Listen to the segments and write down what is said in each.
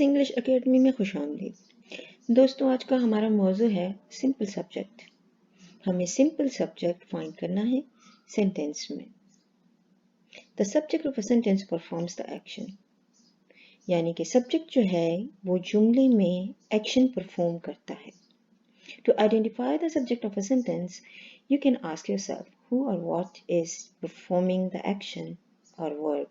English academy में खुशामदीद। दोस्तों, आज का हमारा मौजू है सिंपल सब्जेक्ट। हमें सिंपल सब्जेक्ट फाइंड करना है सेंटेंस में। The subject of a sentence performs the action, यानी कि सब्जेक्ट जो है वो जुमले में एक्शन परफॉर्म करता है। To identify the subject of a sentence, you can ask yourself who और what is performing the action और वर्ब।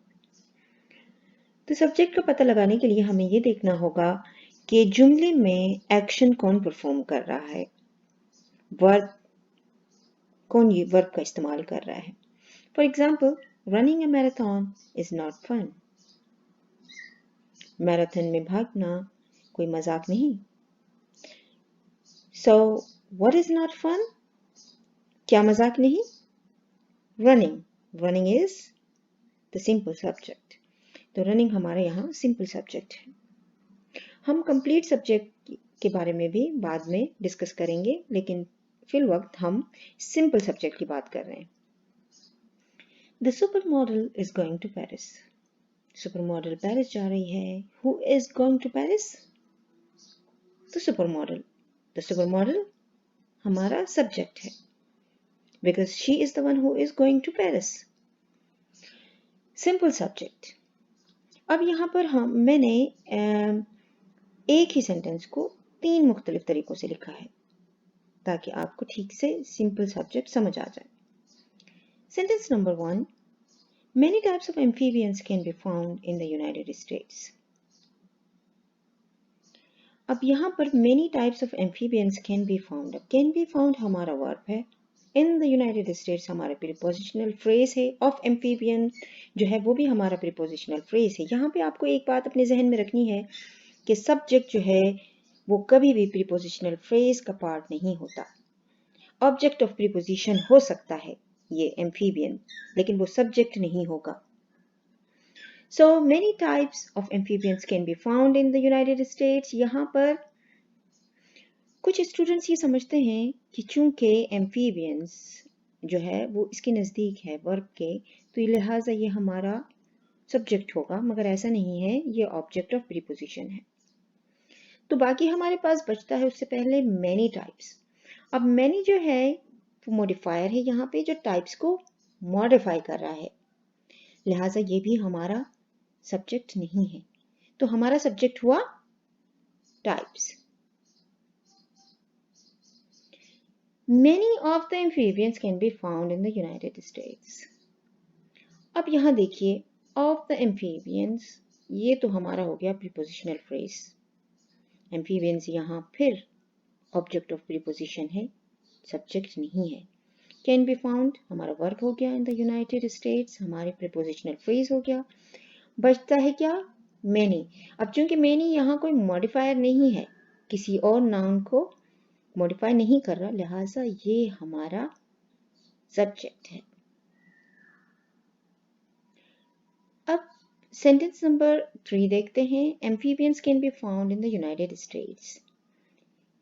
तो सब्जेक्ट का पता लगाने के लिए हमें ये देखना होगा कि जुमले में एक्शन कौन परफॉर्म कर रहा है, वर्ब कौन ये वर्ब का इस्तेमाल कर रहा है। For example, running a marathon is not fun. Marathon में भागना कोई मजाक नहीं। So what is not fun? क्या मजाक नहीं? Running is the simple subject. तो रनिंग हमारे यहाँ सिंपल सब्जेक्ट है। हम कंप्लीट सब्जेक्ट के बारे में भी बाद में डिस्कस करेंगे, लेकिन फिल वक्त हम सिंपल सब्जेक्ट की बात कर रहे हैं। The supermodel is going to Paris. Supermodel Paris जा रही है। Who is going to Paris? The supermodel. The supermodel हमारा सब्जेक्ट है, because she is the one who is going to Paris. Simple subject. अब यहाँ पर मैंने एक ही सेंटेंस को 3 मुख्तलिफ तरीकों से लिखा है ताकि आपको ठीक से सिंपल सब्जेक्ट समझ आ जाए। Sentence number 1, many types of amphibians can be found in the United States. अब यहाँ पर many types of amphibians can be found, अब can be found हमारा वर्ब है, in the United States हमारा प्रीपोजिशनल फ्रेज है, of amphibian जो है वो भी हमारा प्रीपोजिशनल फ्रेज है। यहाँ पे आपको एक बात अपने जहन में रखनी है कि सब्जेक्ट जो है वो कभी भी प्रीपोजिशनल फ्रेज का पार्ट नहीं होता। ऑब्जेक्ट ऑफ प्रीपोजिशन हो सकता है ये एम्फीबियन, लेकिन वो सब्जेक्ट नहीं होगा। So many types of amphibians can be found in the United states. यहाँ पर कुछ स्टूडेंट्स ये समझते हैं कि चूंकि एम्फीबियंस जो है वो इसके नज़दीक है वर्ब के, तो लिहाजा ये हमारा सब्जेक्ट होगा, मगर ऐसा नहीं है, ये ऑब्जेक्ट ऑफ प्रीपोजिशन है। तो बाकी हमारे पास बचता है उससे पहले मैनी टाइप्स। अब मैनी जो है वो मॉडिफायर है यहाँ पे, जो टाइप्स को मॉडिफाई कर रहा है, लिहाजा ये भी हमारा सब्जेक्ट नहीं है। तो हमारा सब्जेक्ट हुआ types. Many of the amphibians can be found in the United States. अब यहाँ देखिए, of the amphibians ये तो हमारा हो गया प्रीपोजिशनल फ्रेज। एम्फीबियंस यहाँ फिर ऑब्जेक्ट ऑफ प्रीपोजिशन है, सब्जेक्ट नहीं है। कैन बी फाउंड हमारा वर्ब हो गया, इन द यूनाइटेड स्टेट्स हमारे प्रीपोजिशनल फ्रेज हो गया। बचता है क्या? मैनी। अब चूंकि मैनी यहाँ कोई मॉडिफायर नहीं है, किसी और नाउन को मॉडिफाई नहीं कर रहा, लिहाजा ये हमारा सब्जेक्ट है। अब सेंटेंस नंबर 3 देखते हैं। Amphibians can be found in the United states.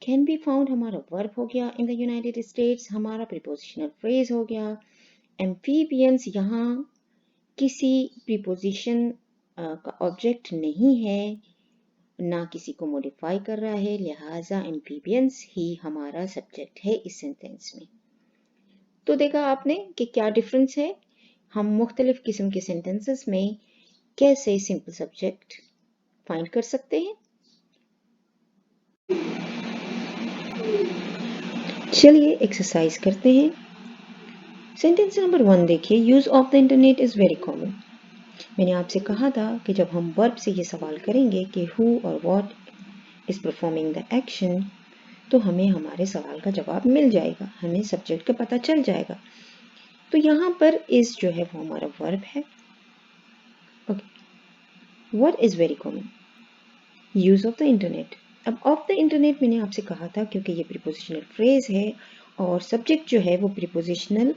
Can be found हमारा वर्ब हो गया, इन द यूनाइटेड स्टेट्स हमारा प्रीपोजिशनल फ्रेज हो गया। एम्फीबियंस यहाँ किसी प्रीपोजिशन का ऑब्जेक्ट नहीं है, ना किसी को मॉडिफाई कर रहा है, लिहाजा एम्फीबियंस ही हमारा सब्जेक्ट है इस सेंटेंस में। तो देखा आपने कि क्या डिफरेंस है। हम मुख्तलिफ किस्म के सेंटेंसेस में कैसे सिंपल सब्जेक्ट फाइंड कर सकते हैं। चलिए एक्सरसाइज करते हैं। सेंटेंस नंबर 1 देखिए, use of the internet is very common. मैंने आपसे कहा था कि जब हम वर्ब से ये सवाल करेंगे कि हु और what is performing the action, तो हमें हमारे सवाल का जवाब मिल जाएगा, हमें सब्जेक्ट का पता चल जाएगा। तो यहाँ पर इज जो है वो हमारा वर्ब है। Okay, what is very common? Use of the internet. अब ऑफ द इंटरनेट मैंने आपसे कहा था क्योंकि ये प्रीपोजिशनल फ्रेज है और सब्जेक्ट जो है वो प्रीपोजिशनल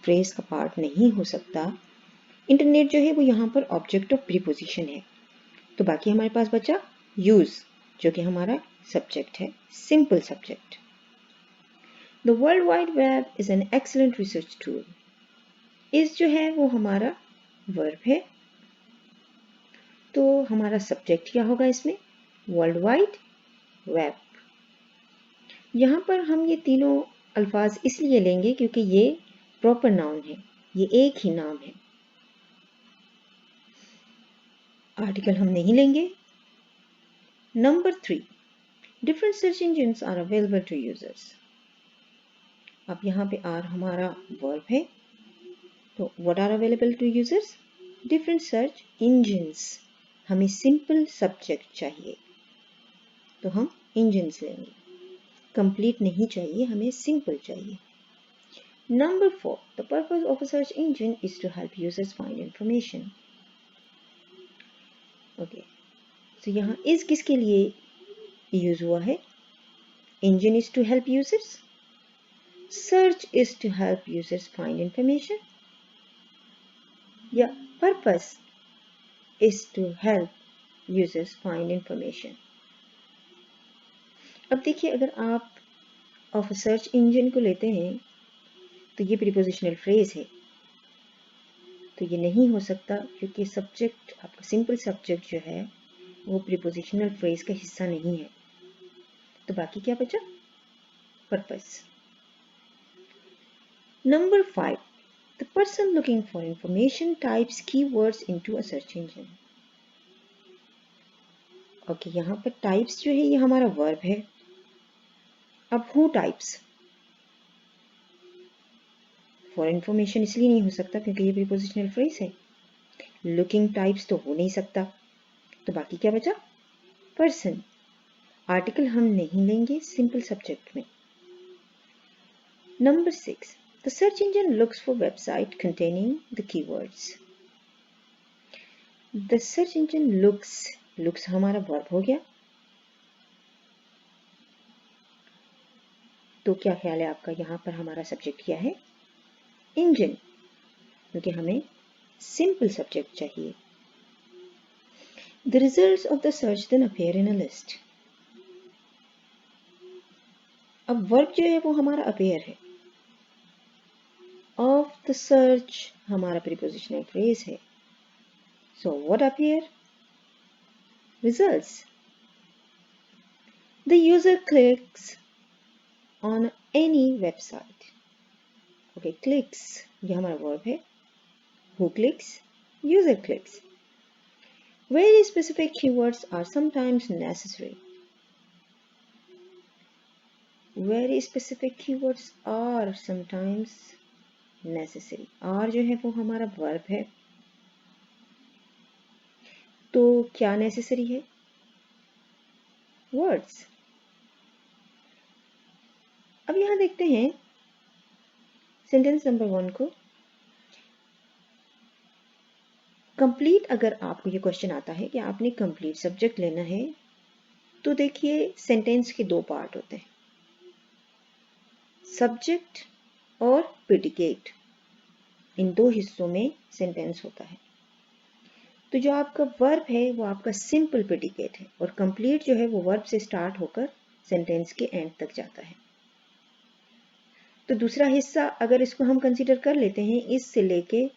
फ्रेज का पार्ट नहीं हो सकता। इंटरनेट जो है वो यहाँ पर ऑब्जेक्ट ऑफ प्रीपोजिशन है। तो बाकी हमारे पास बचा यूज, जो कि हमारा सब्जेक्ट है, simple subject. The world wide web is an excellent research tool. इस जो है वो हमारा वर्ब है, तो हमारा सब्जेक्ट क्या होगा इसमें? World wide web. यहाँ पर हम ये तीनों अल्फाज इसलिए लेंगे क्योंकि ये प्रॉपर नाउन है, ये एक ही नाम है। आर्टिकल हम नहीं लेंगे। Number 3, different search engines are available to users. अब यहाँ पे आर हमारा वर्ब है, तो what are available to users? Different search engines. हमें सिंपल सब्जेक्ट चाहिए तो हम इंजिन्स लेंगे। कंप्लीट नहीं चाहिए, हमें सिंपल चाहिए। Number 4, the purpose of a search engine is to help users find information. Okay, so यहाँ is किसके लिए यूज हुआ है? Engine is to help users. Search is to help users find information. या purpose is to help users find information. अब देखिए, अगर आप ऑफ सर्च इंजन को लेते हैं तो ये प्रीपोजिशनल फ्रेज है, तो ये नहीं हो सकता क्योंकि सब्जेक्ट, आपका सिंपल सब्जेक्ट जो है वो प्रीपोजिशनल फ्रेज का हिस्सा नहीं है। तो बाकी क्या बचा? Purpose. Number 5, the person looking for information types keywords into a search engine. Okay, यहाँ पर टाइप्स जो है ये हमारा वर्ब है। अब हु टाइप्स, फॉर इंफॉर्मेशन इसलिए नहीं हो सकता क्योंकि ये प्रीपोजिशनल फ्रेज है। लुकिंग टाइप्स तो हो नहीं सकता, तो बाकी क्या बचा? पर्सन। आर्टिकल हम नहीं लेंगे सिंपल सब्जेक्ट में। Number 6, the search engine looks for website containing the keywords. The search engine looks हमारा वर्ब हो गया। तो क्या ख्याल है आपका, यहाँ पर हमारा सब्जेक्ट क्या है? इंजन, क्योंकि हमें सिंपल सब्जेक्ट चाहिए। The results of the search then appear in a list. अब वर्ब जो है वो हमारा appear है। Of the search हमारा prepositional phrase है। So what appear? Results. The user clicks on any website. Okay, clicks ये हमारा verb है। Who clicks? User clicks. Very specific keywords are sometimes necessary. Very specific keywords are sometimes necessary. are जो है वो हमारा verb है, तो क्या necessary है? Words. अब यहाँ देखते हैं सेंटेंस नंबर 1 को। कंप्लीट, अगर आपको ये क्वेश्चन आता है कि आपने कंप्लीट सब्जेक्ट लेना है, तो देखिए सेंटेंस के 2 पार्ट होते हैं, सब्जेक्ट और प्रेडिकेट। इन 2 हिस्सों में सेंटेंस होता है। तो जो आपका वर्ब है वो आपका सिंपल प्रेडिकेट है और कंप्लीट जो है वो वर्ब से स्टार्ट होकर सेंटेंस के एंड तक जाता है। तो दूसरा हिस्सा अगर इसको हम कंसीडर कर लेते हैं, इससे लेके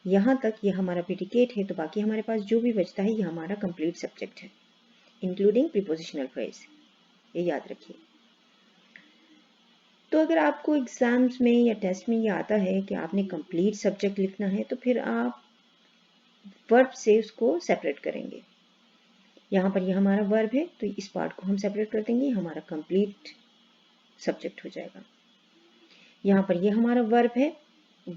यहाँ तक ये हमारा प्रेडिकेट है, तो बाकी हमारे पास जो भी बचता है ये हमारा कंप्लीट सब्जेक्ट है, इंक्लूडिंग प्रीपोजिशनल फ्रेज। ये याद रखिए। तो अगर आपको एग्जाम्स में या टेस्ट में ये आता है कि आपने कंप्लीट सब्जेक्ट लिखना है, तो फिर आप वर्ब से उसको सेपरेट करेंगे। यहाँ पर ये हमारा वर्ब है तो इस पार्ट को हम सेपरेट कर देंगे, हमारा कंप्लीट सब्जेक्ट हो जाएगा। यहाँ पर ये हमारा वर्ब है,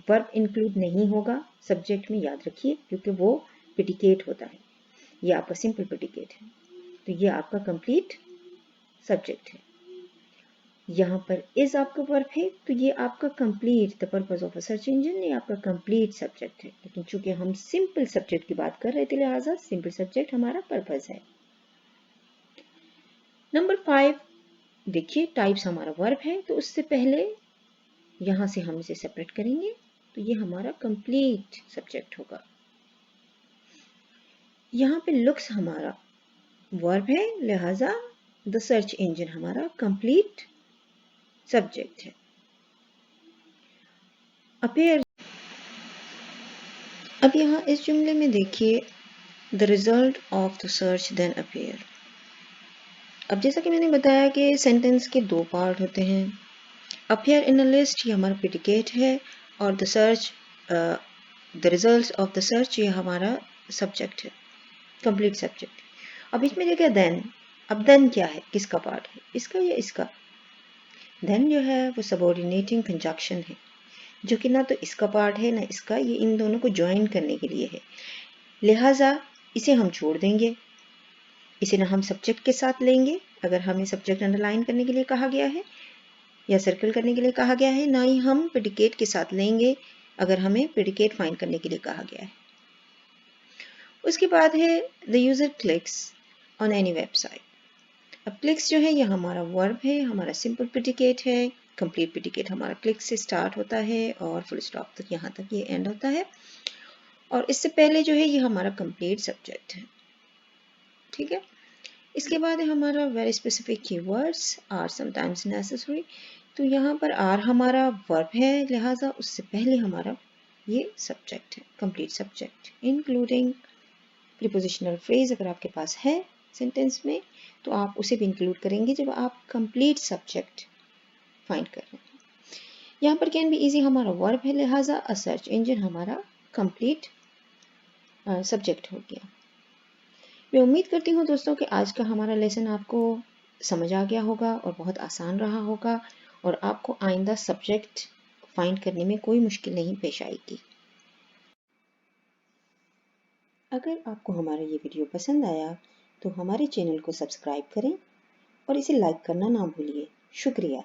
वर्ब इंक्लूड नहीं होगा सब्जेक्ट में, याद रखिए, क्योंकि वो प्रेडिकेट होता है। ये आपका सिंपल प्रेडिकेट है, तो ये आपका कंप्लीट सब्जेक्ट है। यहाँ पर इज आपका वर्ब है, तो ये आपका complete, the purpose of a search engine, ये आपका कंप्लीट सब्जेक्ट है। लेकिन चूंकि हम सिंपल सब्जेक्ट की बात कर रहे थे, लिहाजा सिंपल सब्जेक्ट हमारा पर्पस है। नंबर 5 देखिए, टाइप्स हमारा वर्ब है, तो उससे पहले यहाँ से हम इसे सेपरेट करेंगे, तो ये हमारा कंप्लीट सब्जेक्ट होगा। यहाँ पे लुक्स हमारा वर्ब है, लिहाजा द सर्च इंजन हमारा कंप्लीट सब्जेक्ट है। अपीयर, अब यहाँ इस जुमले में देखिए, the result of the search then appear. अब जैसा कि मैंने बताया कि सेंटेंस के दो पार्ट होते हैं। अपीयर इन अ लिस्ट ये हमारा प्रेडिकेट है और the search the results of the search ये हमारा सब्जेक्ट है, कंप्लीट सब्जेक्ट। अब इसमें देखिए देन, अब देन क्या है, किसका पार्ट है, इसका या इसका? देन जो है वो सबऑर्डिनेटिंग कंजक्शन है, जो कि ना तो इसका पार्ट है ना इसका, ये इन दोनों को ज्वाइन करने के लिए है, लिहाजा इसे हम छोड़ देंगे। इसे ना हम सब्जेक्ट के साथ लेंगे अगर हमें सब्जेक्ट अंडरलाइन करने के लिए कहा गया है या सर्कल करने के लिए कहा गया है, ना ही हम प्रेडिकेट के साथ लेंगे अगर हमें प्रेडिकेट फाइंड करने के लिए कहा गया है। उसके बाद है the user clicks on any website. अब क्लिक्स जो है ये हमारा वर्ब है, हमारा सिंपल प्रेडिकेट है, कंप्लीट प्रेडिकेट हमारा क्लिक से स्टार्ट होता है और फुल स्टॉप तक यहाँ तक ये एंड होता है, और इससे पहले जो है ये हमारा कंप्लीट सब्जेक्ट है। ठीक है, इसके बाद है हमारा very specific keywords are sometimes necessary. तो यहाँ पर आर हमारा वर्ब है, लिहाजा उससे पहले हमारा ये सब्जेक्ट है, complete subject, including prepositional phrase अगर आपके पास है सेंटेंस में तो आप उसे भी इंक्लूड करेंगे जब आप कंप्लीट सब्जेक्ट फाइंड कर रहे हैं। यहाँ पर कैन बी इजी हमारा वर्ब है, लिहाजा अ सर्च इंजन हमारा कंप्लीट सब्जेक्ट हो गया। मैं उम्मीद करती हूँ दोस्तों कि आज का हमारा लेसन आपको समझ आ गया होगा और बहुत आसान रहा होगा और आपको आइंदा सब्जेक्ट फाइंड करने में कोई मुश्किल नहीं पेश आएगी। अगर आपको हमारा ये वीडियो पसंद आया तो हमारे चैनल को सब्सक्राइब करें और इसे लाइक करना ना भूलिए। शुक्रिया।